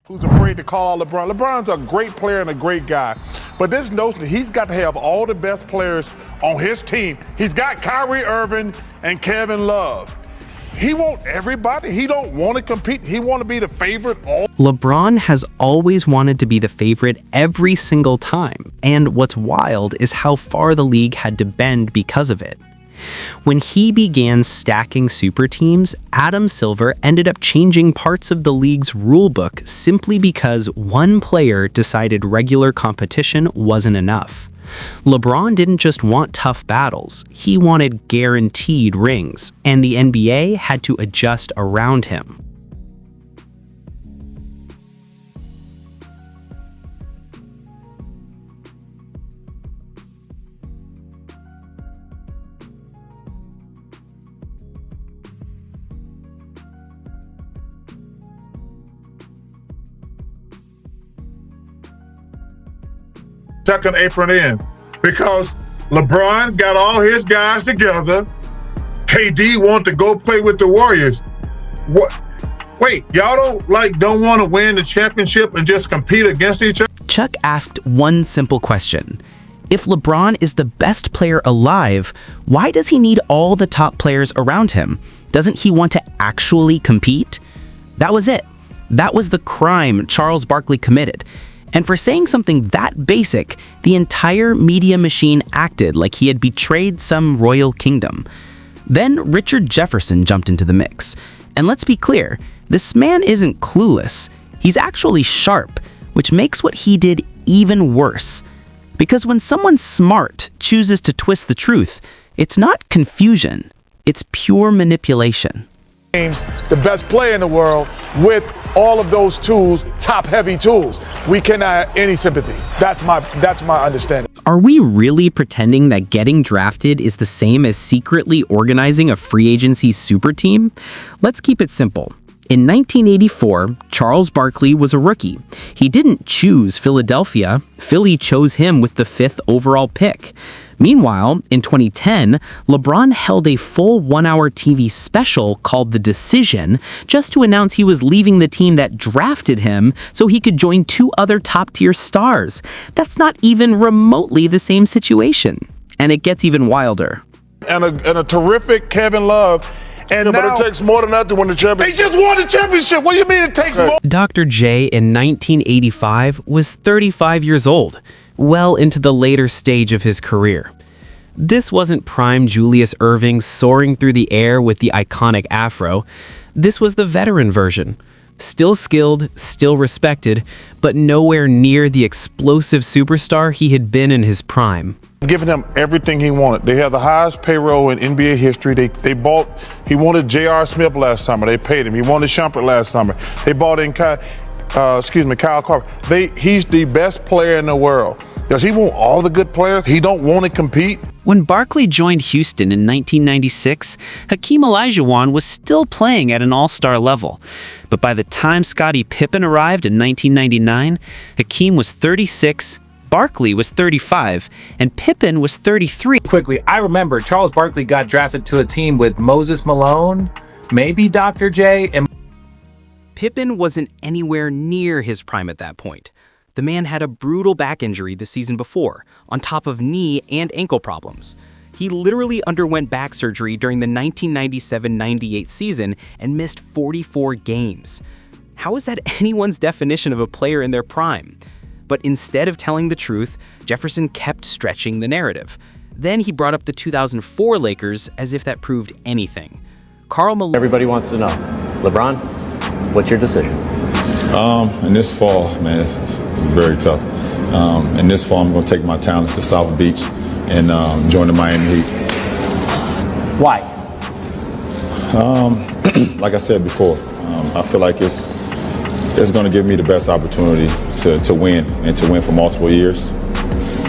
who's afraid to call out LeBron. LeBron's a great player and a great guy. But this notion that he's got to have all the best players on his team. He's got Kyrie Irving and Kevin Love. He wants everybody. He don't want to compete. He want to be the favorite. LeBron has always wanted to be the favorite every single time. And what's wild is how far the league had to bend because of it. When he began stacking super teams, Adam Silver ended up changing parts of the league's rulebook simply because one player decided regular competition wasn't enough. LeBron didn't just want tough battles, he wanted guaranteed rings, and the NBA had to adjust around him. Second apron in, because LeBron got all his guys together. KD want to go play with the Warriors. What? Wait, y'all don't want to win the championship and just compete against each other? Chuck asked one simple question. If LeBron is the best player alive, why does he need all the top players around him? Doesn't he want to actually compete? That was it. That was the crime Charles Barkley committed. And for saying something that basic, the entire media machine acted like he had betrayed some royal kingdom. Then Richard Jefferson jumped into the mix. And let's be clear, this man isn't clueless. He's actually sharp, which makes what he did even worse. Because when someone smart chooses to twist the truth, it's not confusion, it's pure manipulation. James, the best player in the world, with all of those tools, top-heavy tools. We cannot have any sympathy. That's my understanding. Are we really pretending that getting drafted is the same as secretly organizing a free agency super team? Let's keep it simple. In 1984, Charles Barkley was a rookie. He didn't choose Philadelphia. Philly chose him with the 5th overall pick. Meanwhile, in 2010, LeBron held a full 1-hour TV special called The Decision just to announce he was leaving the team that drafted him so he could join 2 other top-tier stars. That's not even remotely the same situation. And it gets even wilder. And a terrific Kevin Love. And but it takes more than that to win the championship. They just won the championship. What do you mean it takes more? Dr. J in 1985 was 35 years old, well into the later stage of his career. This wasn't prime Julius Erving soaring through the air with the iconic afro. This was the veteran version. Still skilled, still respected, but nowhere near the explosive superstar he had been in his prime. Giving him everything he wanted. They have the highest payroll in NBA history. He wanted J.R. Smith last summer. They paid him. He wanted Shumpert last summer. They bought in Kyle Korver. He's the best player in the world. Does he want all the good players? He don't want to compete? When Barkley joined Houston in 1996, Hakeem Olajuwon was still playing at an all-star level. But by the time Scottie Pippen arrived in 1999, Hakeem was 36, Barkley was 35, and Pippen was 33. Quickly, I remember Charles Barkley got drafted to a team with Moses Malone, maybe Dr. J, and Pippen wasn't anywhere near his prime at that point. The man had a brutal back injury the season before, on top of knee and ankle problems. He literally underwent back surgery during the 1997-98 season and missed 44 games. How is that anyone's definition of a player in their prime? But instead of telling the truth, Jefferson kept stretching the narrative. Then he brought up the 2004 Lakers as if that proved anything. Karl Malone. Everybody wants to know, LeBron, what's your decision? In this fall, man, this is very tough. In this fall, I'm going to take my talents to South Beach and join the Miami Heat. Why? Like I said before, I feel like it's going to give me the best opportunity to win and to win for multiple years.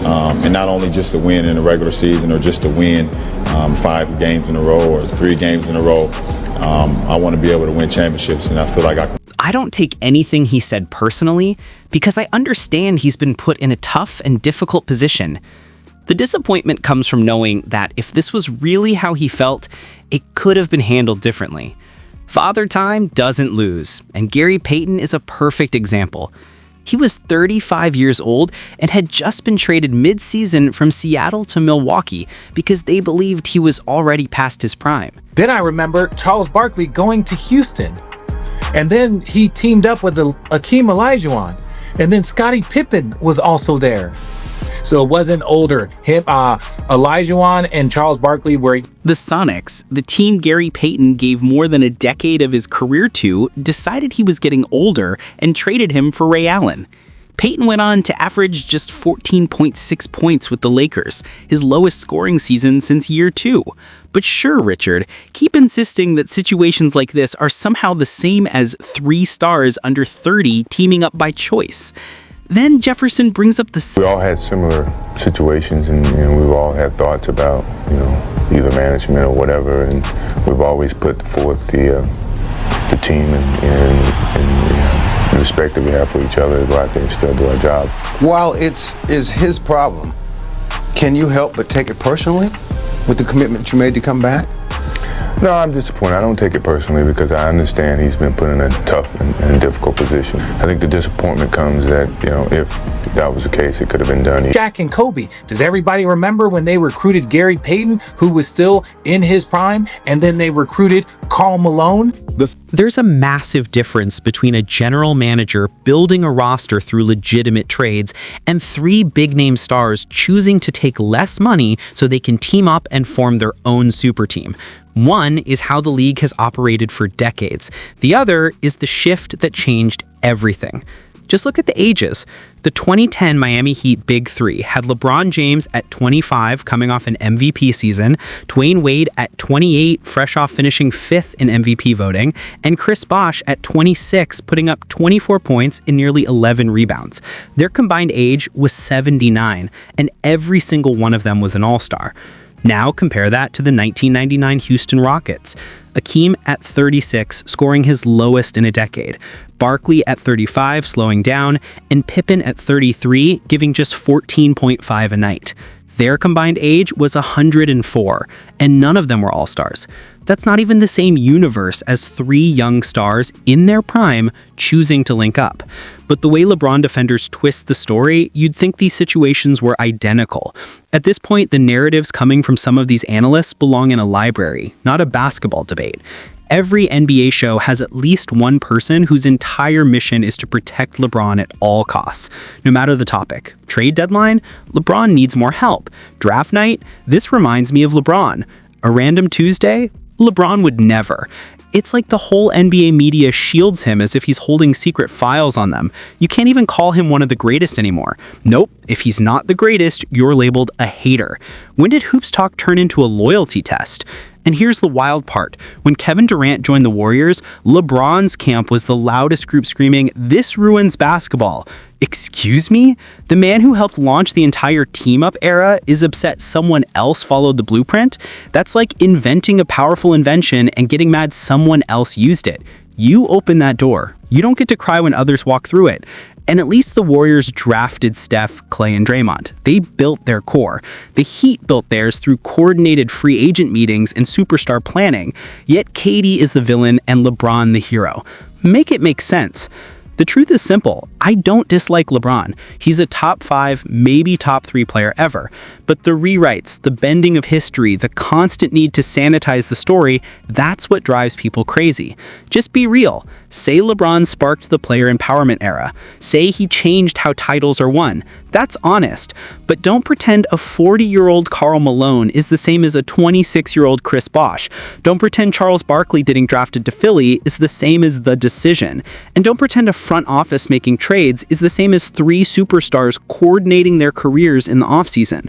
And not only just to win in the regular season or just to win 5 games in a row or 3 games in a row. I want to be able to win championships, and I feel like I don't take anything he said personally because I understand he's been put in a tough and difficult position. The disappointment comes from knowing that if this was really how he felt, it could have been handled differently. Father Time doesn't lose, and Gary Payton is a perfect example. He was 35 years old and had just been traded mid-season from Seattle to Milwaukee because they believed he was already past his prime. Then I remember Charles Barkley going to Houston. And then he teamed up with Akeem Olajuwon. And then Scottie Pippen was also there. So it wasn't older. Olajuwon and Charles Barkley were... The Sonics, the team Gary Payton gave more than a decade of his career to, decided he was getting older and traded him for Ray Allen. Payton went on to average just 14.6 points with the Lakers, his lowest scoring season since year 2. But sure, Richard, keep insisting that situations like this are somehow the same as 3 stars under 30 teaming up by choice. Then Jefferson brings up the... We all had similar situations, and we've all had thoughts about, either management or whatever, and we've always put forth the team and the respect that we have for each other to go out there and still do our job. While it is his problem, can you help but take it personally with the commitment you made to come back? No, I'm disappointed. I don't take it personally because I understand he's been put in a tough and difficult position. I think the disappointment comes that, if that was the case, it could have been done. Shaq and Kobe. Does everybody remember when they recruited Gary Payton, who was still in his prime, and then they recruited Karl Malone? There's a massive difference between a general manager building a roster through legitimate trades and 3 big-name stars choosing to take less money so they can team up and form their own super team. One is how the league has operated for decades. The other is the shift that changed everything. Just look at the ages. The 2010 Miami Heat Big Three had LeBron James at 25, coming off an MVP season, Dwayne Wade at 28, fresh off finishing 5th in MVP voting, and Chris Bosh at 26, putting up 24 points and nearly 11 rebounds. Their combined age was 79, and every single one of them was an all-star. Now compare that to the 1999 Houston Rockets. Akeem at 36, scoring his lowest in a decade. Barkley at 35, slowing down, and Pippen at 33, giving just 14.5 a night. Their combined age was 104, and none of them were all-stars. That's not even the same universe as 3 young stars in their prime choosing to link up. But the way LeBron defenders twist the story, you'd think these situations were identical. At this point, the narratives coming from some of these analysts belong in a library, not a basketball debate. Every NBA show has at least one person whose entire mission is to protect LeBron at all costs, no matter the topic. Trade deadline? LeBron needs more help. Draft night? This reminds me of LeBron. A random Tuesday? LeBron would never. It's like the whole NBA media shields him as if he's holding secret files on them. You can't even call him one of the greatest anymore. Nope, if he's not the greatest, you're labeled a hater. When did Hoops Talk turn into a loyalty test? And here's the wild part. When Kevin Durant joined the Warriors, LeBron's camp was the loudest group screaming, "This ruins basketball." Excuse me? The man who helped launch the entire team-up era is upset someone else followed the blueprint? That's like inventing a powerful invention and getting mad someone else used it. You open that door. You don't get to cry when others walk through it. And at least the Warriors drafted Steph, Clay, and Draymond. They built their core. The Heat built theirs through coordinated free agent meetings and superstar planning. Yet KD is the villain and LeBron the hero. Make it make sense. The truth is simple. I don't dislike LeBron. He's a top 5, maybe top 3 player ever. But the rewrites, the bending of history, the constant need to sanitize the story, that's what drives people crazy. Just be real. Say LeBron sparked the player empowerment era. Say he changed how titles are won. That's honest. But don't pretend a 40-year-old Karl Malone is the same as a 26-year-old Chris Bosh. Don't pretend Charles Barkley getting drafted to Philly is the same as The Decision. And don't pretend a front office making trades is the same as 3 superstars coordinating their careers in the offseason.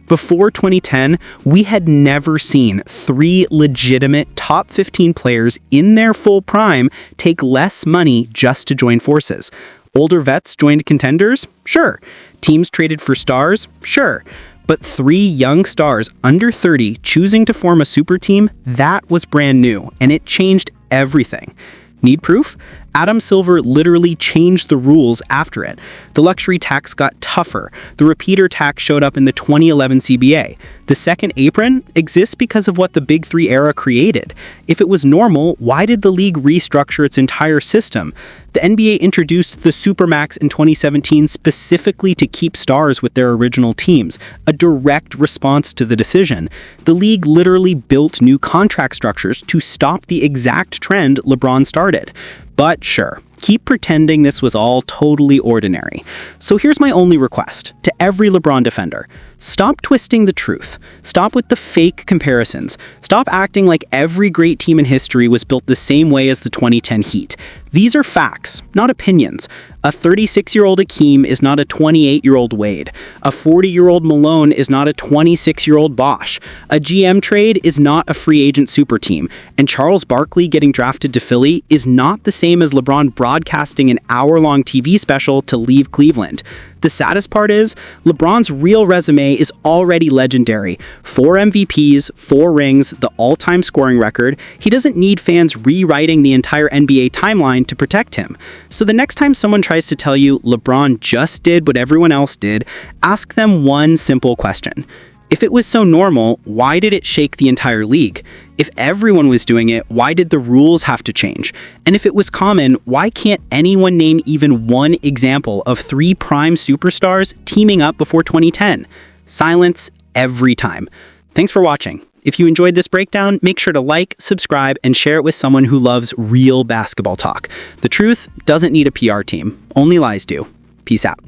Before 2010, we had never seen 3 legitimate top 15 players in their full prime take less money just to join forces. Older vets joined contenders? Sure. Teams traded for stars? Sure. But 3 young stars under 30 choosing to form a super team, that was brand new, and it changed everything. Need proof? Adam Silver literally changed the rules after it. The luxury tax got tougher. The repeater tax showed up in the 2011 CBA. The second apron exists because of what the Big Three era created. If it was normal, why did the league restructure its entire system? The NBA introduced the Supermax in 2017 specifically to keep stars with their original teams, a direct response to the decision. The league literally built new contract structures to stop the exact trend LeBron started. But sure, keep pretending this was all totally ordinary. So here's my only request to every LeBron defender. Stop twisting the truth. Stop with the fake comparisons. Stop acting like every great team in history was built the same way as the 2010 Heat. These are facts, not opinions. A 36-year-old Akeem is not a 28-year-old Wade. A 40-year-old Malone is not a 26-year-old Bosh. A GM trade is not a free agent super team. And Charles Barkley getting drafted to Philly is not the same as LeBron broadcasting an hour-long TV special to leave Cleveland. The saddest part is, LeBron's real resume is already legendary. 4 MVPs, 4 rings, the all-time scoring record. He doesn't need fans rewriting the entire NBA timeline to protect him. So the next time someone tries to tell you LeBron just did what everyone else did, ask them one simple question. If it was so normal, why did it shake the entire league? If everyone was doing it, why did the rules have to change? And if it was common, why can't anyone name even one example of 3 prime superstars teaming up before 2010? Silence every time. Thanks for watching. If you enjoyed this breakdown, make sure to like, subscribe, and share it with someone who loves real basketball talk. The truth doesn't need a PR team. Only lies do. Peace out.